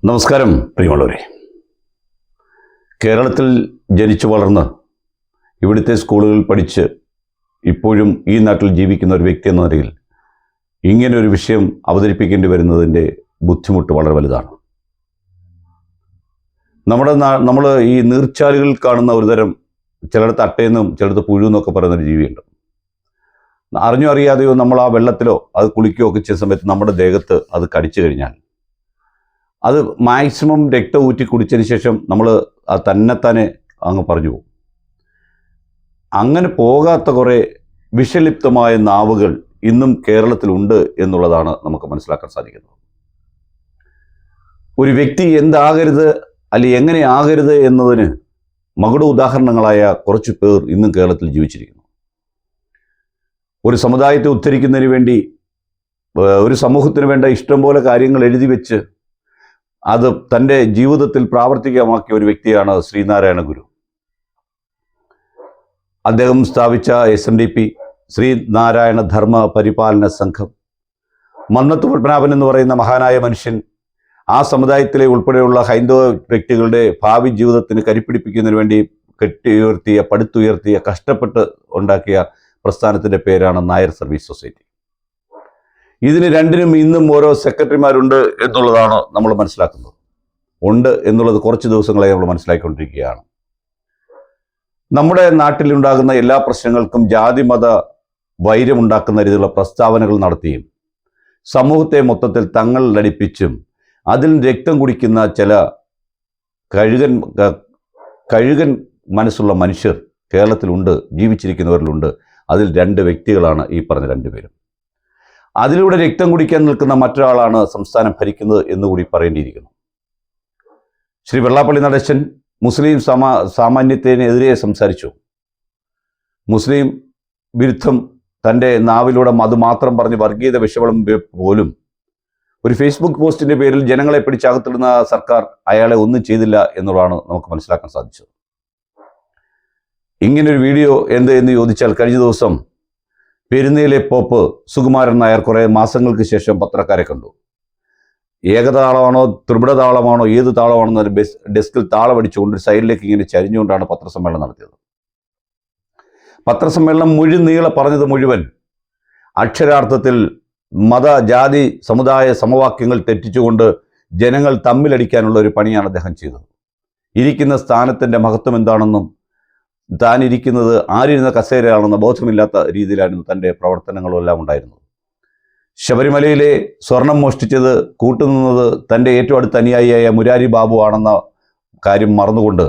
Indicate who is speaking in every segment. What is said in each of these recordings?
Speaker 1: നമസ്കാരം പ്രിയമുള്ളവരെ. കേരളത്തിൽ ജനിച്ചു വളർന്ന് ഇവിടുത്തെ സ്കൂളുകളിൽ പഠിച്ച് ഇപ്പോഴും ഈ നാട്ടിൽ ജീവിക്കുന്ന ഒരു വ്യക്തി എന്ന നിലയിൽ ഇങ്ങനൊരു വിഷയം അവതരിപ്പിക്കേണ്ടി വരുന്നതിൻ്റെ ബുദ്ധിമുട്ട് വളരെ വലുതാണ്. നമ്മൾ ഈ നീർച്ചാലുകളിൽ കാണുന്ന ഒരുതരം ചിലയിടത്ത് അട്ടയെന്നും ചിലയിടത്ത് പുഴുവെന്നൊക്കെ പറയുന്നൊരു ജീവിയുണ്ട്. അറിഞ്ഞോ അറിയാതെയോ നമ്മൾ ആ വെള്ളത്തിലോ അത് കുളിക്കുകയോ ഒക്കെ ചെയ്യുന്ന സമയത്ത് നമ്മുടെ ദേഹത്ത് അത് കടിച്ചു കഴിഞ്ഞാൽ അത് മാക്സിമം രക്തം ഊറ്റി കുടിച്ചതിന് ശേഷം നമ്മൾ അത് തന്നെത്താനെ അങ്ങ് പറഞ്ഞു പോകും. അങ്ങനെ പോകാത്ത കുറേ വിഷലിപ്തമായ നാവുകൾ ഇന്നും കേരളത്തിലുണ്ട് എന്നുള്ളതാണ് നമുക്ക് മനസ്സിലാക്കാൻ സാധിക്കുന്നത്. ഒരു വ്യക്തി എന്താകരുത് അല്ലെങ്കിൽ എങ്ങനെ ആകരുത് എന്നതിന് മകുട ഉദാഹരണങ്ങളായ കുറച്ച് പേർ ഇന്നും കേരളത്തിൽ ജീവിച്ചിരിക്കുന്നു. ഒരു സമുദായത്തെ ഉദ്ധരിക്കുന്നതിന് വേണ്ടി ഒരു സമൂഹത്തിന് വേണ്ട ഇഷ്ടംപോലെ കാര്യങ്ങൾ എഴുതി വെച്ച് അത് തൻ്റെ ജീവിതത്തിൽ പ്രാവർത്തികമാക്കിയ ഒരു വ്യക്തിയാണ് ശ്രീനാരായണ ഗുരു. അദ്ദേഹം സ്ഥാപിച്ച SNDP ശ്രീനാരായണ ധർമ്മ പരിപാലന സംഘം, മന്നത്ത് പത്മനാഭൻ എന്ന് പറയുന്ന മഹാനായ മനുഷ്യൻ ആ സമുദായത്തിലെ ഉൾപ്പെടെയുള്ള ഹൈന്ദവ വ്യക്തികളുടെ ഭാവി ജീവിതത്തിന് കരിപ്പിടിപ്പിക്കുന്നതിന് വേണ്ടി പടുത്തുയർത്തിയ കഷ്ടപ്പെട്ട് ഉണ്ടാക്കിയ പ്രസ്ഥാനത്തിൻ്റെ പേരാണ് നായർ സർവീസ് സൊസൈറ്റി. ഇതിന് രണ്ടിനും ഇന്നും ഓരോ സെക്രട്ടറിമാരുണ്ട് എന്നുള്ളതാണ് നമ്മൾ മനസ്സിലാക്കുന്നത്. ഉണ്ട് എന്നുള്ളത് കുറച്ച് ദിവസങ്ങളായി നമ്മൾ മനസ്സിലാക്കിക്കൊണ്ടിരിക്കുകയാണ്. നമ്മുടെ നാട്ടിലുണ്ടാകുന്ന എല്ലാ പ്രശ്നങ്ങൾക്കും ജാതി മത വൈര്യമുണ്ടാക്കുന്ന രീതിയിലുള്ള പ്രസ്താവനകൾ നടത്തിയും സമൂഹത്തെ മൊത്തത്തിൽ തങ്ങൾ ലടിപ്പിച്ചും അതിൽ രക്തം കുടിക്കുന്ന ചില കഴുകൻ മനസ്സുള്ള മനുഷ്യർ കേരളത്തിലുണ്ട്, ജീവിച്ചിരിക്കുന്നവരിലുണ്ട്. അതിൽ രണ്ട് വ്യക്തികളാണ് ഈ പറഞ്ഞ രണ്ടുപേരും. അതിലൂടെ രക്തം കുടിക്കാൻ നിൽക്കുന്ന മറ്റൊരാളാണ് സംസ്ഥാനം ഭരിക്കുന്നത് എന്നുകൂടി പറയേണ്ടിയിരിക്കുന്നു. ശ്രീ വെള്ളാപ്പള്ളി നടേശൻ മുസ്ലിം സാമാന്യത്തിനെതിരെ സംസാരിച്ചു. മുസ്ലിം വിരുദ്ധം തൻ്റെ നാവിലൂടെ അത് മാത്രം പറഞ്ഞ് വർഗീയത വിഷവളം പോലും ഒരു ഫേസ്ബുക്ക് പോസ്റ്റിൻ്റെ പേരിൽ ജനങ്ങളെ പിടിച്ചകത്തിടുന്ന സർക്കാർ അയാളെ ഒന്നും ചെയ്തില്ല എന്നുള്ളതാണ് നമുക്ക് മനസ്സിലാക്കാൻ സാധിച്ചത്. ഇങ്ങനൊരു വീഡിയോ എന്ന് ചോദിച്ചാൽ കഴിഞ്ഞ ദിവസം പെരുന്നയിലെ പോപ്പ് സുകുമാരൻ നായർ കുറേ മാസങ്ങൾക്ക് ശേഷം പത്രക്കാരെ കണ്ടു. ഏകതാളമാണോ ത്രിപുട താളമാണോ ഏത് താളമാണെന്ന് ഡെസ്കിൽ താളമടിച്ചുകൊണ്ട് ഒരു സൈഡിലേക്ക് ഇങ്ങനെ ചരിഞ്ഞുകൊണ്ടാണ് പത്രസമ്മേളനം നടത്തിയത്. പത്രസമ്മേളനം നീളെ പറഞ്ഞത് മുഴുവൻ അക്ഷരാർത്ഥത്തിൽ മത ജാതി സമുദായ സമവാക്യങ്ങൾ തെറ്റിച്ചുകൊണ്ട് ജനങ്ങൾ തമ്മിലടിക്കാനുള്ള ഒരു പണിയാണ് അദ്ദേഹം ചെയ്തത്. ഇരിക്കുന്ന സ്ഥാനത്തിൻ്റെ മഹത്വം എന്താണെന്നും താൻ ഇരിക്കുന്നത് ആരിരുന്ന കസേരയാണെന്ന ബോധമില്ലാത്ത രീതിയിലായിരുന്നു തൻ്റെ പ്രവർത്തനങ്ങളും എല്ലാം ഉണ്ടായിരുന്നത്. ശബരിമലയിലെ സ്വർണം മോഷ്ടിച്ചത് കൂട്ടുനിന്നത് തൻ്റെ ഏറ്റവും അടുത്ത അനുയായിയായ മുരാരി ബാബു ആണെന്ന കാര്യം മറന്നുകൊണ്ട്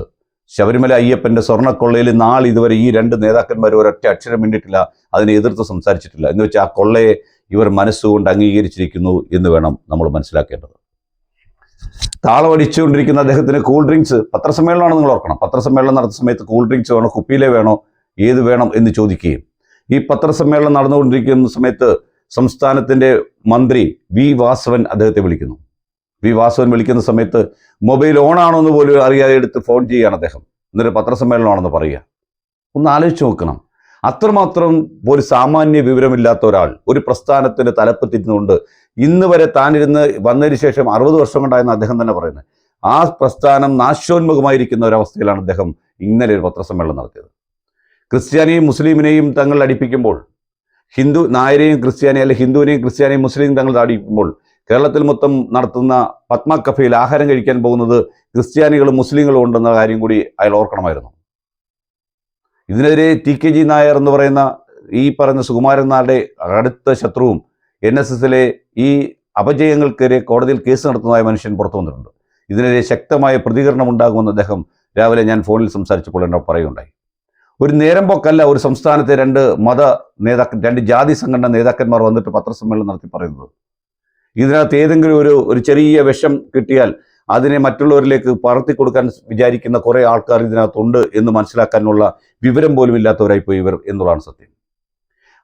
Speaker 1: ശബരിമല അയ്യപ്പൻ്റെ സ്വർണ്ണക്കൊള്ളയിൽ ഇതുവരെ ഈ രണ്ട് നേതാക്കന്മാർ ഒരൊറ്റ അക്ഷരം മിണ്ടിട്ടില്ല, അതിനെ എതിർത്ത് സംസാരിച്ചിട്ടില്ല. എന്ന് വെച്ചാൽ ആ കൊള്ളയെ ഇവർ മനസ്സുകൊണ്ട് അംഗീകരിച്ചിരിക്കുന്നു എന്ന് വേണം നമ്മൾ മനസ്സിലാക്കേണ്ടത്. താളമടിച്ചുകൊണ്ടിരിക്കുന്ന അദ്ദേഹത്തിന് കൂൾ ഡ്രിങ്ക്സ്, പത്രസമ്മേളനമാണ് നിങ്ങൾ ഓർക്കണം, പത്രസമ്മേളനം നടത്തുന്ന സമയത്ത് കൂൾ ഡ്രിങ്ക്സ് വേണോ കുപ്പിയിലെ വേണോ ഏത് വേണം എന്ന് ചോദിക്കുകയും ഈ പത്രസമ്മേളനം നടന്നുകൊണ്ടിരിക്കുന്ന സമയത്ത് സംസ്ഥാനത്തിൻ്റെ മന്ത്രി വി വാസവൻ അദ്ദേഹത്തെ വിളിക്കുന്നു. വി വാസവൻ വിളിക്കുന്ന സമയത്ത് മൊബൈൽ ഓണാണോ എന്ന് പോലും അറിയാതെ എടുത്ത് ഫോൺ ചെയ്യുകയാണ് അദ്ദേഹം. എന്നിട്ട് പത്രസമ്മേളനമാണെന്ന് പറയുക. ഒന്ന് ആലോചിച്ച് നോക്കണം. അത്രമാത്രം ഒരു സാമാന്യ വിവരമില്ലാത്ത ഒരാൾ ഒരു പ്രസ്ഥാനത്തിൻ്റെ തലപ്പത്തിരുന്നുകൊണ്ട് ഇന്ന് വരെ താനിരുന്ന് വന്നതിന് ശേഷം 60 വർഷം കൊണ്ടായെന്ന് അദ്ദേഹം തന്നെ പറയുന്നത്. ആ പ്രസ്ഥാനം നാശോന്മുഖമായിരിക്കുന്ന ഒരവസ്ഥയിലാണ് അദ്ദേഹം ഇന്നലെ ഒരു പത്രസമ്മേളനം നടത്തിയത്. ക്രിസ്ത്യാനിയും മുസ്ലിമിനെയും തങ്ങൾ അടിപ്പിക്കുമ്പോൾ, നായരെയും ക്രിസ്ത്യാനി അല്ലെ ഹിന്ദുവിനെയും ക്രിസ്ത്യാനിയും മുസ്ലിം തങ്ങൾ അടിക്കുമ്പോൾ കേരളത്തിൽ മൊത്തം നടത്തുന്ന പത്മ കഫയിൽ ആഹാരം കഴിക്കാൻ പോകുന്നത് ക്രിസ്ത്യാനികളും മുസ്ലിങ്ങളും ഉണ്ടെന്ന കാര്യം കൂടി അയാൾ ഓർക്കണമായിരുന്നു. ഇതിനെതിരെ TKG നായർ എന്ന് പറയുന്ന ഈ പറയുന്ന സുകുമാരൻ നായരുടെ അടുത്ത ശത്രുവും NSSലെ ഈ അപജയങ്ങൾക്കെതിരെ കോടതിയിൽ കേസ് നടത്തുന്നതായ മനുഷ്യൻ പുറത്തു വന്നിട്ടുണ്ട്. ഇതിനെതിരെ ശക്തമായ പ്രതികരണം ഉണ്ടാകുമെന്ന് അദ്ദേഹം രാവിലെ ഞാൻ ഫോണിൽ സംസാരിച്ചപ്പോൾ എന്നോട് പറയുകയുണ്ടായി. ഒരു നേരമ്പോക്കല്ല ഒരു സംസ്ഥാനത്തെ രണ്ട് ജാതി സംഘടന നേതാക്കന്മാർ വന്നിട്ട് പത്രസമ്മേളനം നടത്തി പറയുന്നത്. ഇതിനകത്ത് ഏതെങ്കിലും ഒരു ചെറിയ വിഷം കിട്ടിയാൽ അതിനെ മറ്റുള്ളവരിലേക്ക് പകർത്തി കൊടുക്കാൻ വിചാരിക്കുന്ന കുറേ ആൾക്കാർ ഇതിനകത്തുണ്ട് എന്ന് മനസ്സിലാക്കാനുള്ള വിവരം പോലും ഇല്ലാത്തവരായിപ്പോയി ഇവർ എന്നുള്ളതാണ് സത്യം.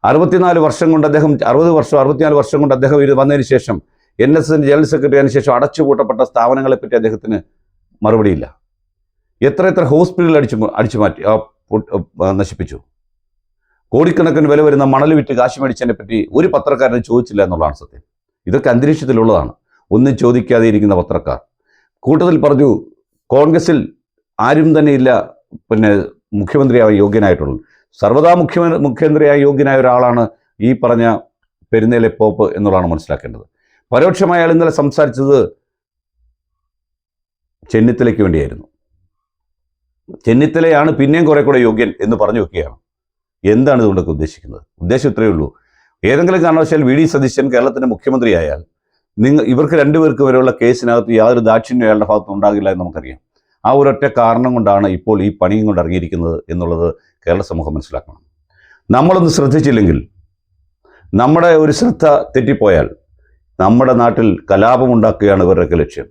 Speaker 1: 64 വർഷം കൊണ്ട് അദ്ദേഹം 64 വർഷം കൊണ്ട് അദ്ദേഹം ഇത് വന്നതിന് ശേഷം NSSൻ്റെ ജനറൽ സെക്രട്ടറി ആയതിനു ശേഷം അടച്ചുപൂട്ടപ്പെട്ട സ്ഥാപനങ്ങളെപ്പറ്റി അദ്ദേഹത്തിന് മറുപടിയില്ല. എത്ര ഹോസ്പിറ്റലുകൾ അടിച്ചു മാറ്റി നശിപ്പിച്ചു. കോടിക്കണക്കിന് വില വരുന്ന മണൽ വിറ്റ് കാശ് മേടിച്ചതിനെ പറ്റി ഒരു പത്രക്കാരനെ ചോദിച്ചില്ല എന്നുള്ളതാണ് സത്യം. ഇതൊക്കെ അന്തരീക്ഷത്തിലുള്ളതാണ്. ഒന്നും ചോദിക്കാതെ ഇരിക്കുന്ന പത്രക്കാർ. കൂട്ടത്തിൽ പറഞ്ഞു കോൺഗ്രസിൽ ആരും തന്നെ ഇല്ല പിന്നെ മുഖ്യമന്ത്രിയായ യോഗ്യനായിട്ടുള്ളത്. സർവ്വതാ മുഖ്യമന്ത്രിയായ യോഗ്യനായ ഒരാളാണ് ഈ പറഞ്ഞ പെരുന്നേലെ പോപ്പ് എന്നുള്ളതാണ് മനസ്സിലാക്കേണ്ടത്. പരോക്ഷമായ അയാൾ ഇന്നലെ സംസാരിച്ചത് ചെന്നിത്തലയ്ക്ക് വേണ്ടിയായിരുന്നു. ചെന്നിത്തലയാണ് പിന്നെയും കുറെ കൂടെ യോഗ്യൻ എന്ന് പറഞ്ഞു വെക്കുകയാണ്. എന്താണ് ഇതുകൊണ്ടൊക്കെ ഉദ്ദേശിക്കുന്നത്? ഉദ്ദേശം ഇത്രയേ ഉള്ളൂ. ഏതെങ്കിലും കാരണവശാൽ വി ഡി സതീശൻ കേരളത്തിൻ്റെ മുഖ്യമന്ത്രിയായാൽ ഇവർക്ക് രണ്ടുപേർക്ക് വരെയുള്ള കേസിനകത്ത് യാതൊരു ദാക്ഷിണ്യം അയാളുടെ ഭാഗത്ത് ഉണ്ടാകില്ല എന്ന് നമുക്കറിയാം. ആ ഒരൊറ്റ കാരണം കൊണ്ടാണ് ഇപ്പോൾ ഈ പണിയും കൊണ്ട് ഇറങ്ങിയിരിക്കുന്നത് എന്നുള്ളത് കേരള സമൂഹം മനസ്സിലാക്കണം. നമ്മളൊന്ന് ശ്രദ്ധിച്ചില്ലെങ്കിൽ, നമ്മുടെ ഒരു ശ്രദ്ധ തെറ്റിപ്പോയാൽ നമ്മുടെ നാട്ടിൽ കലാപമുണ്ടാക്കുകയാണ് ഇവരുടെയൊക്കെ ലക്ഷ്യം.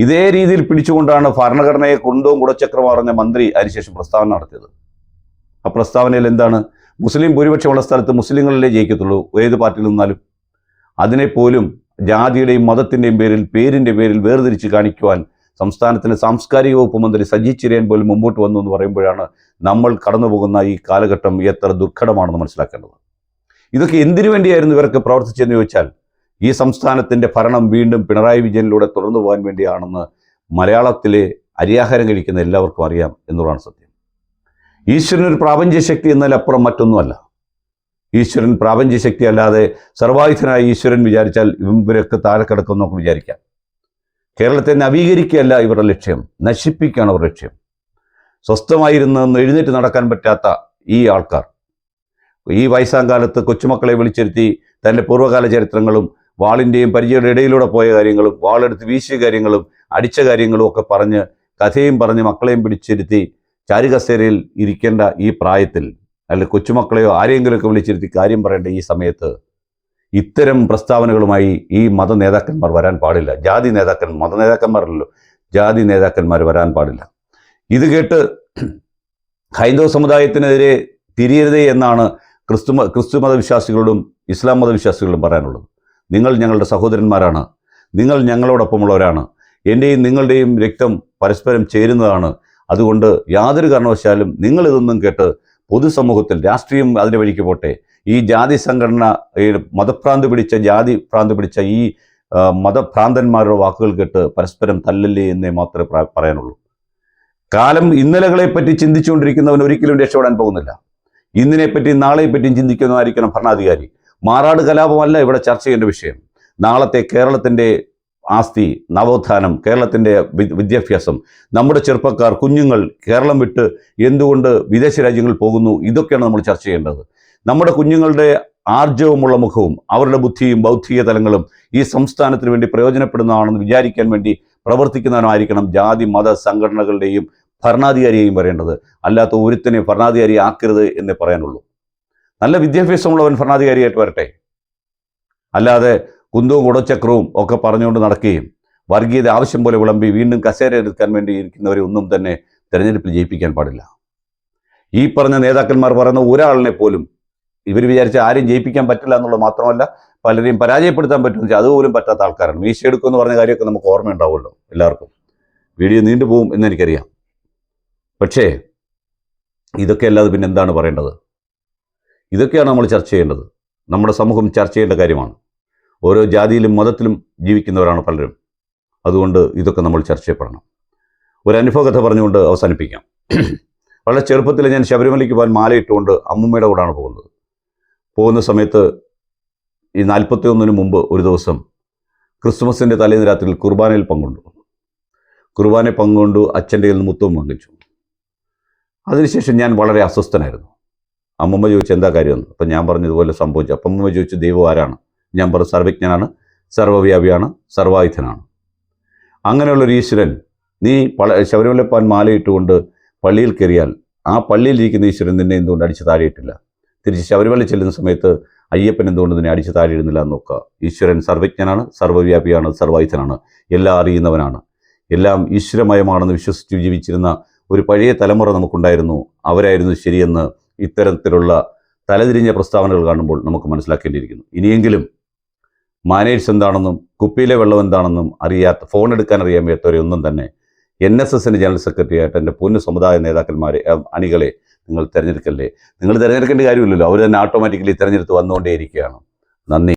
Speaker 1: ഇതേ രീതിയിൽ പിടിച്ചുകൊണ്ടാണ് ഭരണഘടനയെ കൊണ്ടോം കുടച്ചക്രം പറഞ്ഞ മന്ത്രി അതിനുശേഷം പ്രസ്താവന നടത്തിയത്. ആ പ്രസ്താവനയിൽ എന്താണ്? മുസ്ലിം ഭൂരിപക്ഷമുള്ള സ്ഥലത്ത് മുസ്ലിങ്ങളല്ലേ ജയിക്കത്തുള്ളൂ, ഏത് പാർട്ടിയിൽ നിന്നാലും. അതിനെപ്പോലും ജാതിയുടെയും മതത്തിൻ്റെയും പേരിൻ്റെ പേരിൽ വേർതിരിച്ച് കാണിക്കുവാൻ സംസ്ഥാനത്തിൻ്റെ സാംസ്കാരിക വകുപ്പ് മന്ത്രി സജി ചെറിയാൻ പോലും മുമ്പോട്ട് വന്നു എന്ന് പറയുമ്പോഴാണ് നമ്മൾ കടന്നു പോകുന്ന ഈ കാലഘട്ടം എത്ര ദുർഘടമാണെന്ന് മനസ്സിലാക്കേണ്ടത്. ഇതൊക്കെ എന്തിനു വേണ്ടിയായിരുന്നു ഇവരൊക്കെ പ്രവർത്തിച്ചതെന്ന് ചോദിച്ചാൽ, ഈ സംസ്ഥാനത്തിൻ്റെ ഭരണം വീണ്ടും പിണറായി വിജയനിലൂടെ തുടർന്നു പോകാൻ വേണ്ടിയാണെന്ന് മലയാളത്തിലെ അരിയാഹാരം കഴിക്കുന്ന എല്ലാവർക്കും അറിയാം എന്നുള്ളതാണ് സത്യം. ഈശ്വരൻ ഒരു പ്രാപഞ്ചിക ശക്തി എന്നതിലപ്പുറം മറ്റൊന്നുമല്ല. ഈശ്വരൻ പ്രാപഞ്ചിക ശക്തി അല്ലാതെ സർവായുധനായ ഈശ്വരൻ വിചാരിച്ചാൽ ഇവരൊക്കെ താഴെ കിടക്കുമെന്നൊക്കെ വിചാരിക്കാം. കേരളത്തെ നവീകരിക്കുകയല്ല ഇവരുടെ ലക്ഷ്യം, നശിപ്പിക്കുകയാണ് അവരുടെ ലക്ഷ്യം. സ്വസ്ഥമായിരുന്നെന്ന് എഴുന്നേറ്റ് നടക്കാൻ പറ്റാത്ത ഈ ആൾക്കാർ ഈ വയസ്സാം കാലത്ത് കൊച്ചുമക്കളെ വിളിച്ചിരുത്തി തൻ്റെ പൂർവ്വകാല ചരിത്രങ്ങളും വാളിൻ്റെയും പരിചയയുടെ ഇടയിലൂടെ പോയ കാര്യങ്ങളും വാളെടുത്ത് വീശിയ കാര്യങ്ങളും അടിച്ച കാര്യങ്ങളും ഒക്കെ പറഞ്ഞ് കഥയും പറഞ്ഞ് മക്കളെയും പിടിച്ചിരുത്തി ചാരുകസേരയിൽ ഇരിക്കേണ്ട ഈ പ്രായത്തിൽ, അല്ലെങ്കിൽ കൊച്ചുമക്കളെയോ ആരെങ്കിലുമൊക്കെ വിളിച്ചിരുത്തി കാര്യം പറയേണ്ട ഈ സമയത്ത് ഇത്തരം പ്രസ്താവനകളുമായി ഈ മത നേതാക്കന്മാർ വരാൻ പാടില്ല. മത നേതാക്കന്മാരല്ലോ, ജാതി നേതാക്കന്മാർ വരാൻ പാടില്ല. ഇത് കേട്ട് ഹൈന്ദവ സമുദായത്തിനെതിരെ തിരിയരുതേ എന്നാണ് ക്രിസ്തു മതവിശ്വാസികളോടും ഇസ്ലാം മതവിശ്വാസികളോടും പറയാനുള്ളത്. നിങ്ങൾ ഞങ്ങളുടെ സഹോദരന്മാരാണ്, നിങ്ങൾ ഞങ്ങളോടൊപ്പമുള്ളവരാണ്, എൻ്റെയും നിങ്ങളുടെയും രക്തം പരസ്പരം ചേരുന്നതാണ്. അതുകൊണ്ട് യാതൊരു കാരണവശാലും നിങ്ങളിതൊന്നും കേട്ട് പൊതുസമൂഹത്തിൽ, രാഷ്ട്രീയം അതിൻ്റെ വഴിക്ക് പോട്ടെ, ഈ ജാതി സംഘടന, ഈ ജാതി ഭ്രാന്ത് പിടിച്ച ഈ മതഭ്രാന്തന്മാരുടെ വാക്കുകൾ കേട്ട് പരസ്പരം തല്ലല്ലേ എന്നേ മാത്രമേ പറയാനുള്ളൂ. കാലം ഇന്നലകളെപ്പറ്റി ചിന്തിച്ചുകൊണ്ടിരിക്കുന്നവൻ ഒരിക്കലും രക്ഷപ്പെടാൻ പോകുന്നില്ല. ഇന്നിനെപ്പറ്റി നാളെപ്പറ്റിയും ചിന്തിക്കുന്നതായിരിക്കണം ഭരണാധികാരി. മാറാട് കലാപമല്ല ഇവിടെ ചർച്ച ചെയ്യേണ്ട വിഷയം. നാളത്തെ കേരളത്തിൻ്റെ ആസ്തി, നവോത്ഥാനം, കേരളത്തിൻ്റെ വിദ്യാഭ്യാസം, നമ്മുടെ ചെറുപ്പക്കാർ, കുഞ്ഞുങ്ങൾ കേരളം വിട്ട് എന്തുകൊണ്ട് വിദേശ രാജ്യങ്ങളിൽ പോകുന്നു, ഇതൊക്കെയാണ് നമ്മൾ ചർച്ച ചെയ്യേണ്ടത്. നമ്മുടെ കുഞ്ഞുങ്ങളുടെ ആർജവമുള്ള മുഖവും അവരുടെ ബുദ്ധിയും ബൗദ്ധിക തലങ്ങളും ഈ സംസ്ഥാനത്തിന് വേണ്ടി പ്രയോജനപ്പെടുന്നതാണെന്ന് വിചാരിക്കാൻ വേണ്ടി പ്രവർത്തിക്കുന്നവനായിരിക്കണം ജാതി മത സംഘടനകളുടെയും ഭരണാധികാരിയെയും വരേണ്ടത്. അല്ലാത്ത ഒരുത്തിനെ ഭരണാധികാരി ആക്കരുത് എന്നേ പറയാനുള്ളൂ. നല്ല വിദ്യാഭ്യാസമുള്ളവൻ ഭരണാധികാരിയായിട്ട് വരട്ടെ, അല്ലാതെ കുന്തവും കുടച്ചക്രവും ഒക്കെ പറഞ്ഞുകൊണ്ട് നടക്കുകയും വർഗീയത ആവശ്യം പോലെ വിളമ്പി വീണ്ടും കസേര എടുക്കാൻ വേണ്ടി ഇരിക്കുന്നവരെ ഒന്നും തന്നെ തെരഞ്ഞെടുപ്പിൽ ജയിപ്പിക്കാൻ പാടില്ല. ഈ പറഞ്ഞ നേതാക്കന്മാർ പറയുന്ന ഒരാളിനെ പോലും ഇവർ വിചാരിച്ച ആരും ജയിപ്പിക്കാൻ പറ്റില്ല എന്നുള്ളത് മാത്രമല്ല, പലരെയും പരാജയപ്പെടുത്താൻ പറ്റുമെന്ന് വെച്ചാൽ അതുപോലും പറ്റാത്ത ആൾക്കാരാണ്. മീശയെടുക്കുമെന്ന് പറഞ്ഞ കാര്യമൊക്കെ നമുക്ക് ഓർമ്മയുണ്ടാവുമല്ലോ എല്ലാവർക്കും. വീഡിയോ നീണ്ടുപോകും എന്നെനിക്കറിയാം. പക്ഷേ ഇതൊക്കെ അല്ലാതെ പിന്നെ എന്താണ് പറയേണ്ടത്? ഇതൊക്കെയാണ് നമ്മൾ ചർച്ച ചെയ്യേണ്ടത്. നമ്മുടെ സമൂഹം ചർച്ച ചെയ്യേണ്ട കാര്യമാണ്. ഓരോ ജാതിയിലും മതത്തിലും ജീവിക്കുന്നവരാണ് പലരും. അതുകൊണ്ട് ഇതൊക്കെ നമ്മൾ ചർച്ച ചെയ്യപ്പെടണം. ഒരു അനുഭവ കഥ പറഞ്ഞുകൊണ്ട് അവസാനിപ്പിക്കാം. വളരെ ചെറുപ്പത്തിൽ ഞാൻ ശബരിമലയ്ക്ക് പോകാൻ മാലയിട്ടുകൊണ്ട് അമ്മൂമ്മയുടെ കൂടാണ് പോകുന്നത്. പോകുന്ന സമയത്ത് ഈ 41 മുമ്പ് ഒരു ദിവസം ക്രിസ്മസിൻ്റെ തലേന്ന് രാത്രിയിൽ കുർബാനയിൽ പങ്കുകൊണ്ടു അച്ഛൻ്റെ കയ്യിൽ നിന്ന് മുത്തവും വാങ്ങിച്ചു. അതിനുശേഷം ഞാൻ വളരെ അസ്വസ്ഥനായിരുന്നു. അമ്മമ്മ ചോദിച്ചു എന്താ കാര്യമെന്ന്. അപ്പം ഞാൻ പറഞ്ഞതുപോലെ സംഭവിച്ചു. അപ്പം അമ്മമ്മ ചോദിച്ചു ദൈവം ആരാണ്? ഞാൻ പറഞ്ഞു സർവജ്ഞനാണ്, സർവ്വവ്യാപിയാണ്, സർവായുധനാണ്. അങ്ങനെയുള്ളൊരു ഈശ്വരൻ നീ ശബരിമല പോകാൻ മാലയിട്ടുകൊണ്ട് പള്ളിയിൽ കയറിയാൽ ആ പള്ളിയിലിരിക്കുന്ന ഈശ്വരൻ നിന്നെ എന്തുകൊണ്ട് അടിച്ച് താഴെയിട്ടില്ല? തിരിച്ച് ശബരിമല ചെല്ലുന്ന സമയത്ത് അയ്യപ്പൻ എന്തുകൊണ്ട് നിന്നെ അടിച്ച് താഴെയിടുന്നില്ല എന്ന് നോക്കുക. ഈശ്വരൻ സർവജ്ഞനാണ്, സർവ്വവ്യാപിയാണ്, സർവായുധനാണ്, എല്ലാം അറിയുന്നവനാണ്, എല്ലാം ഈശ്വരമയമാണെന്ന് വിശ്വസിച്ച് ജീവിച്ചിരുന്ന ഒരു പഴയ തലമുറ നമുക്കുണ്ടായിരുന്നു. അവരായിരുന്നു ശരിയെന്ന് ഇത്തരത്തിലുള്ള തലതിരിഞ്ഞ പ്രസ്താവനകൾ കാണുമ്പോൾ നമുക്ക് മനസ്സിലാക്കേണ്ടിയിരിക്കുന്നു. ഇനിയെങ്കിലും മാനേഴ്സ് എന്താണെന്നും കുപ്പിയിലെ വെള്ളം എന്താണെന്നും അറിയാത്ത, ഫോൺ എടുക്കാൻ അറിയാൻ വയ്യാത്തവരെ ഒന്നും തന്നെ NSSൻ്റെ ജനറൽ സെക്രട്ടറി ആയിട്ട് എൻ്റെ പൊന്നു സമുദായ നേതാക്കന്മാരെ, അണികളെ നിങ്ങൾ തിരഞ്ഞെടുക്കല്ലേ. നിങ്ങൾ തിരഞ്ഞെടുക്കേണ്ട കാര്യമില്ലല്ലോ, അവർ തന്നെ ഓട്ടോമാറ്റിക്കലി തിരഞ്ഞെടുത്ത് വന്നുകൊണ്ടേയിരിക്കുകയാണ്. നന്ദി.